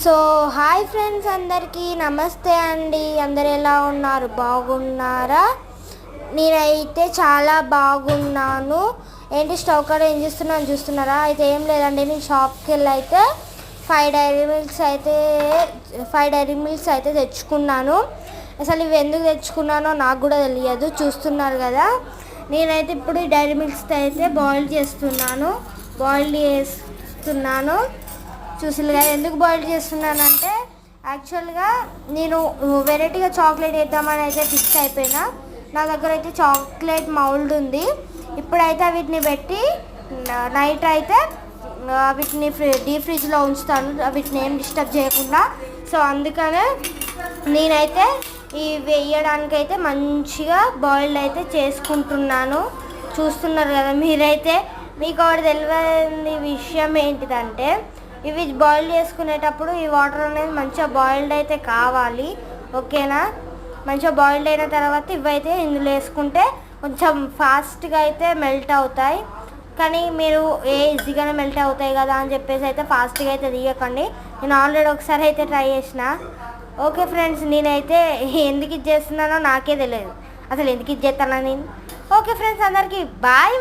So hi friends, అందరికీ నమస్తే అండి. అందరు ఎలా ఉన్నారు? బాగున్నారా? నేనైతే చాలా బాగున్నాను. ఏంటి స్టవ్ కాడ ఏం చూస్తున్నారా? అయితే ఏం లేదండి, నేను షాప్కి వెళ్ళి అయితే ఫైవ్ డైరీ మిల్క్స్ అయితే తెచ్చుకున్నాను. అసలు ఇవి ఎందుకు తెచ్చుకున్నానో నాకు కూడా తెలియదు. చూస్తున్నారు కదా, నేనైతే ఇప్పుడు ఈ డైరీ మిల్క్స్ అయితే బాయిల్ చేస్తున్నాను. చూసిగా ఎందుకు బాయిల్ చేస్తున్నానంటే, యాక్చువల్గా నేను వెరైటీగా చాక్లెట్ వేద్దామని అయితే ఫిక్స్ అయిపోయినా. నా దగ్గర అయితే చాక్లెట్ మౌల్డ్ ఉంది. ఇప్పుడైతే వీటిని పెట్టి నైట్ అయితే వీటిని డీప్ ఫ్రిడ్జ్లో ఉంచుతాను, వీటిని ఏం డిస్టర్బ్ చేయకుండా. సో అందుకనే నేనైతే ఈ వేయడానికైతే మంచిగా బాయిల్డ్ అయితే చేసుకుంటున్నాను. చూస్తున్నారు కదా మీరైతే. మీకు ఒకటి తెలియని విషయం ఏంటిదంటే, ఇవి బాయిల్ చేసుకునేటప్పుడు ఈ వాటర్ అనేది మంచిగా బాయిల్డ్ అయితే కావాలి, ఓకేనా? మంచిగా బాయిల్డ్ అయిన తర్వాత ఇవైతే ఇందులో వేసుకుంటే కొంచెం ఫాస్ట్గా అయితే మెల్ట్ అవుతాయి. కానీ మీరు ఈజీగానే మెల్ట్ అవుతాయి కదా అని చెప్పేసి అయితే ఫాస్ట్గా అయితే తీయకండి. నేను ఆల్రెడీ ఒకసారి అయితే ట్రై చేసిన. ఓకే ఫ్రెండ్స్, నేనైతే ఎందుకు ఇది చేస్తున్నానో నాకే తెలియదు, అసలు ఎందుకు ఇది చేస్తానో నేను. ఓకే ఫ్రెండ్స్, అందరికీ బాయ్.